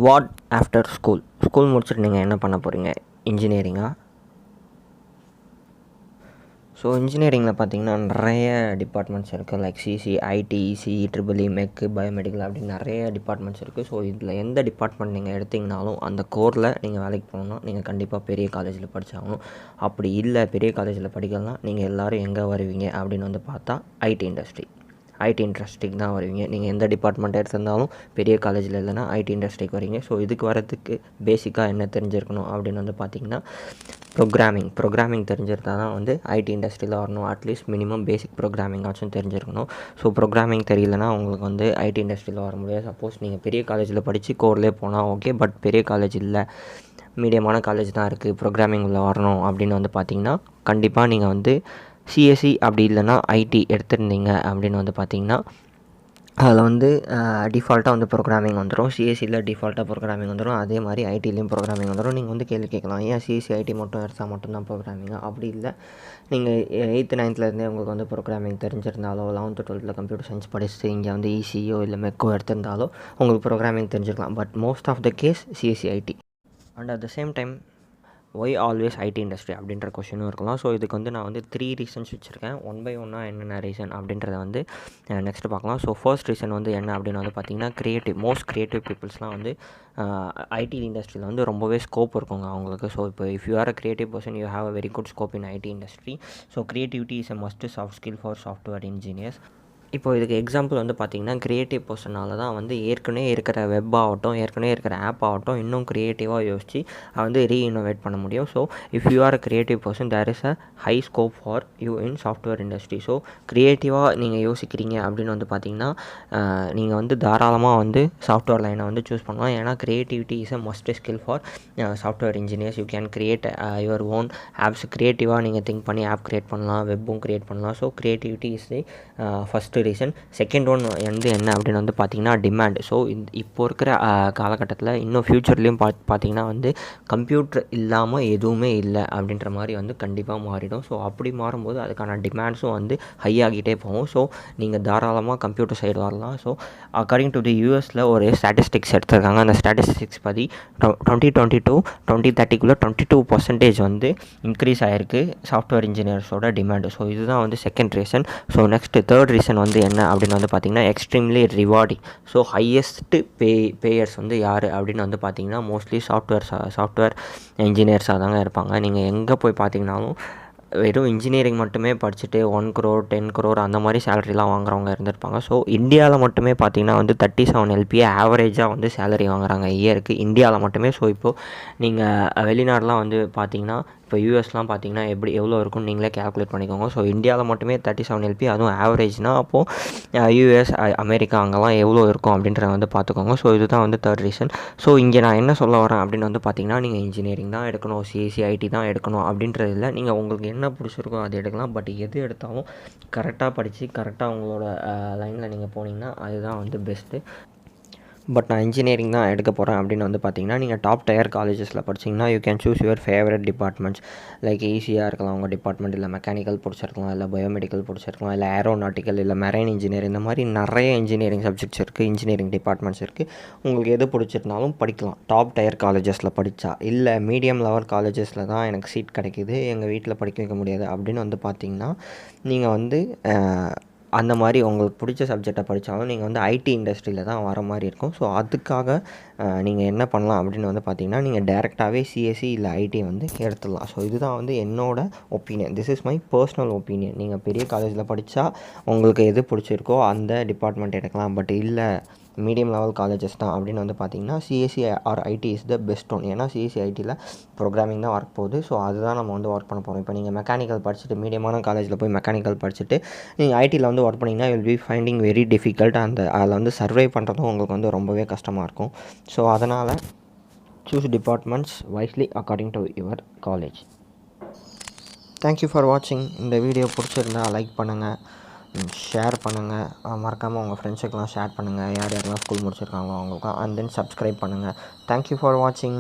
What after school முடிச்சுட்டு நீங்கள் என்ன பண்ண போகிறீங்க? இன்ஜினியரிங்கா? ஸோ இன்ஜினியரிங்கில் பார்த்தீங்கன்னா நிறைய டிபார்ட்மெண்ட்ஸ் இருக்குது. Like CC, IT, ECE, triple E, mech, biomedical அப்படின்னு நிறைய டிபார்ட்மெண்ட்ஸ் இருக்குது. ஸோ இதில் எந்த டிபார்ட்மெண்ட் நீங்கள் எடுத்திங்கனாலும் அந்த கோரில் நீங்கள் வேலைக்கு போகணுன்னா நீங்கள் கண்டிப்பாக பெரிய காலேஜில் படித்தாகணும். அப்படி இல்லை பெரிய காலேஜில் படிக்கலாம், நீங்கள் எல்லோரும் எங்கே வருவீங்க அப்படின்னு வந்து பார்த்தா ஐடி இண்டஸ்ட்ரிக்கு தான் வருவீங்க. நீங்கள் எந்த டிபார்ட்மெண்ட் எடுத்திருந்தாலும் பெரிய காலேஜில் இல்லைனா ஐடி இண்டஸ்ட்ரிக்கு வரீங்க. ஸோ இதுக்கு வரதுக்கு பேசிக்காக என்ன தெரிஞ்சிருக்கணும் அப்படின்னு வந்து பார்த்திங்கன்னா ப்ரோக்ராமிங் தெரிஞ்சிருந்தால் தான் வந்து ஐடி இண்டஸ்ட்ரியில் வரணும். அட்லீஸ்ட் மினிமம் பேசிக் ப்ரோக்ராமிங் ஆச்சும் தெரிஞ்சிருக்கணும். ஸோ ப்ரோக்ராமிங் தெரியலனா உங்களுக்கு வந்து ஐடி இண்டஸ்ட்ரியில் வர முடியாது. சப்போஸ் நீங்கள் பெரிய காலேஜில் படித்து கோர்லேயே போனால் ஓகே, பட் பெரிய காலேஜ் இல்லை, மீடியமான காலேஜ் தான் இருக்குது, ப்ரோக்ராமிங் உள்ள வரணும் அப்படின்னு வந்து பார்த்திங்கன்னா கண்டிப்பாக நீங்கள் வந்து சிஎஸ்சி அப்படி இல்லைனா ஐடி எடுத்திருந்தீங்க அப்படின்னு வந்து பார்த்திங்கன்னா அதில் வந்து டிஃபால்ட்டாக வந்து ப்ரோக்ராமிங் வந்துடும். சிஎஸ்சியில் டிஃபால்ட்டாக ப்ரோக்ராமிங் வந்துடும். அதே மாதிரி ஐடிலையும் ப்ரோக்ராமிங் வந்துடும். நீங்கள் வந்து கேள்வி கேட்கலாம், ஏன் சிஎஸ்சி ஐடி மட்டும் எடுத்தால் மட்டும்தான் ப்ரோக்ராமிங்காக? அப்படி இல்லை, நீங்கள் 8th 9thலேருந்தே உங்களுக்கு வந்து programming தெரிஞ்சிருந்தாலோ 11th 12th computer science படிச்சுட்டு இங்கே வந்து இசிஓ இல்லை மெக்கோ எடுத்திருந்தாலோ உங்களுக்கு ப்ரோக்ராமிங் தெரிஞ்சிருக்கலாம். But most of the case CSC IT. And at the same time why always IT industry அப்படின்ற கொஷினும் இருக்கலாம். ஸோ இதுக்கு வந்து நான் வந்து 3 ரீசன்ஸ் வச்சுருக்கேன். ஒன் பை ஒன்னாக என்னென்ன ரீசன் அப்படின்றத வந்து நெக்ஸ்ட்டு பார்க்கலாம். ஸோ ஃபர்ஸ்ட் ரீசன் வந்து என்ன அப்படின்னு வந்து பார்த்திங்கன்னா மோஸ்ட் க்ரியேட்டிவ் பீப்புள்ஸ்லாம் வந்து ஐடி இண்டஸ்ட்ரியில் வந்து ரொம்பவே ஸ்கோப் இருக்குங்க அவங்களுக்கு. ஸோ இப்போ if you are a creative person you have a very good scope in IT industry. So creativity is a must soft skill for software engineers. இப்போ இதுக்கு எக்ஸாம்பிள் வந்து பார்த்திங்கன்னா கிரியேட்டிவ் பர்சனால் தான் வந்து ஏற்கனவே இருக்கிற வெப் ஆகட்டும், ஏற்கனவே இருக்கிற ஆப் ஆகட்டும் இன்னும் க்ரியேட்டிவாக யோசித்து வந்து ரீஇனோவேட் பண்ண முடியும். So if you are a creative person there is a high scope for you in software industry. So க்ரியேட்டிவாக நீங்கள் யோசிக்கிறீங்க அப்படின்னு வந்து பார்த்திங்கன்னா நீங்கள் வந்து தாராளமாக வந்து சாஃப்ட்வேர் லைனை வந்து சூஸ் பண்ணலாம். ஏன்னா creativity is a must skill for software engineers. You can create your own apps. க்ரியேட்டிவாக நீங்கள் திங்க் பண்ணி ஆப் க்ரியேட் பண்ணலாம், வெப்பும் க்ரியேட் பண்ணலாம். So creativity is the first reason. Second one வந்து என்ன அப்படின்னு வந்து பார்த்திங்கன்னா டிமாண்ட். ஸோ இப்போ இருக்கிற காலகட்டத்தில் இன்னும் ஃப்யூச்சர்லேயும் பார்த்திங்கன்னா வந்து கம்ப்யூட்டர் இல்லாமல் எதுவுமே இல்லை அப்படின்ற மாதிரி வந்து கண்டிப்பாக மாறிடும். ஸோ அப்படி மாறும்போது அதுக்கான டிமாண்ட்ஸும் வந்து ஹை ஆகிட்டே போகும். ஸோ நீங்கள் தாராளமாக கம்ப்யூட்டர் சைடு வரலாம். ஸோ அக்கார்டிங் டு தி யூஎஸில் ஒரு ஸ்டாட்டிஸ்டிக்ஸ் எடுத்திருக்காங்க. அந்த ஸ்டாட்டிஸ்டிக்ஸ் படி 2022 2030 22% வந்து இன்க்ரீஸ் ஆகிருக்கு சாஃப்ட்வேர் இன்ஜினியர்ஸோட டிமாண்டு. ஸோ இதுதான் வந்து second reason. So next third reason வந்து என்ன அப்படின்னு வந்து பார்த்திங்கன்னா extremely rewarding. So highest payers வந்து யார் அப்படின்னு வந்து பார்த்திங்கன்னா மோஸ்ட்லி சாஃப்ட்வேர் இன்ஜினியர்ஸாக தாங்க இருப்பாங்க. நீங்கள் எங்கே போய் பார்த்திங்கனாலும் வெறும் இன்ஜினியரிங் மட்டுமே படிச்சுட்டு 1 crore 10 crore அந்த மாதிரி சேலரிலாம் வாங்குறவங்க இருந்திருப்பாங்க. ஸோ இந்தியாவில் மட்டுமே பார்த்திங்கன்னா வந்து 37 LPA ஆவரேஜாக வந்து சேலரி வாங்குறாங்க இயருக்கு இந்தியாவில் மட்டுமே. ஸோ இப்போது நீங்கள் வெளிநாடுலாம் வந்து பார்த்திங்கன்னா இப்போ யூஎஸ்லாம் பார்த்திங்கன்னா எவ்வளோ இருக்குன்னு நீங்களே கேல்குலேட் பண்ணிக்கோங்க. ஸோ இந்தியாவில் மட்டுமே 37 LPA, அதுவும் ஆவரேஜ்னால் அப்போது யூஎஸ் அமெரிக்கா அங்கெல்லாம் எவ்வளோ இருக்கும் அப்படின்றத வந்து பார்த்துக்கோங்க. ஸோ இதுதான் வந்து தேர்ட் ரீசன். ஸோ இங்கே நான் என்ன சொல்ல வரேன் அப்படின்னு வந்து பார்த்திங்கன்னா நீங்கள் இன்ஜினியரிங் தான் எடுக்கணும், சிஎஸ்சி ஐடி தான் எடுக்கணும் அப்படின்றது இல்லை. நீங்கள் உங்களுக்கு என்ன பிடிச்சிருக்கோ அதை எடுக்கலாம். பட் எது எடுத்தாலும் கரெக்டாக படித்து கரெக்டாக உங்களோட லைனில் நீங்கள் போனீங்கன்னா அதுதான் வந்து பெஸ்ட்டு. பட் நான் இன்ஜினியரிங் தான் எடுக்க போகிறேன் அப்படின்னு வந்து பார்த்திங்கன்னா நீங்கள் டாப் டயர் காலேஜஸில் படிச்சிங்கன்னா you can choose your favourite departments. Like ஈஸியாக இருக்கலாம் உங்கள் டிபார்ட்மெண்ட், இல்லை மெக்கானிக்கல் பிடிச்சிருக்கலாம், இல்லை பயோமெடிக்கல் பிடிச்சிருக்கலாம், இல்லை ஏரோநாட்டிக்கல், இல்லை மெரைன் இன்ஜினியர். இந்த மாதிரி நிறைய இன்ஜினியரிங் சப்ஜெக்ட்ஸ் இருக்குது, இன்ஜினியரிங் டிபார்ட்மெண்ட்ஸ் இருக்குது. உங்களுக்கு எது பிடிச்சிருந்தாலும் படிக்கலாம் டாப் டயர் காலேஜஸில் படித்தா. இல்லை மீடியம் லெவல் காலேஜஸில் தான் எனக்கு சீட் கிடைக்கிது, எங்கள் வீட்டில் படிக்க வைக்க முடியாது அப்படின்னு வந்து பார்த்திங்கன்னா நீங்கள் வந்து அந்த மாதிரி உங்களுக்கு பிடிச்ச சப்ஜெக்டை படித்தாலும் நீங்கள் வந்து ஐடி இண்டஸ்ட்ரியில் தான் வர மாதிரி இருக்கும். ஸோ அதுக்காக நீங்கள் என்ன பண்ணலாம் அப்படின்னு வந்து பார்த்திங்கன்னா நீங்கள் டேரெக்டாகவே சிஎஸ்சி இல்லை ஐடி வந்து எடுத்துடலாம். ஸோ இதுதான் வந்து என்னோடய opinion. This is my personal opinion. நீங்கள் பெரிய காலேஜில் படித்தா உங்களுக்கு எது பிடிச்சிருக்கோ அந்த டிபார்ட்மெண்ட் எடுக்கலாம். பட் இல்லை மீடியம் லெவல் காலேஜஸ் தான் அப்படின்னு வந்து பார்த்திங்கன்னா CSC or IT is the best one. ஏன்னா சிஎஸ்சி ஐடியில் ப்ரோக்ராமிங் தான் ஒர்க் போகுது. ஸோ அதுதான் நம்ம வந்து ஒர்க் பண்ண போகிறோம். இப்போ நீங்கள் மெக்கானிக்கல் படிச்சுட்டு மீடியமான காலேஜில் போய் மெக்கானிக்கல் படிச்சுட்டு நீங்கள் ஐடியில் வந்து ஒர்க் பண்ணிங்கன்னா will be finding very difficult. அதில் வந்து சர்வை பண்ணுறதும் உங்களுக்கு வந்து ரொம்பவே கஷ்டமாக இருக்கும். ஸோ அதனால் choose departments wisely according to your college. Thank you for வாட்சிங். இந்த வீடியோ பிடிச்சிருந்தா லைக் பண்ணுங்கள், ஷேர் பண்ணுங்கள், மறக்காமல் உங்கள் ஃப்ரெண்ட்ஸுக்கெலாம் ஷேர் பண்ணுங்கள், யார் யாரெல்லாம் ஸ்கூல் முடிச்சிருக்காங்களோ அவங்களுக்கும். அண்ட் தென் சப்ஸ்கிரைப் பண்ணுங்கள். தேங்க்யூ ஃபார் வாட்சிங்.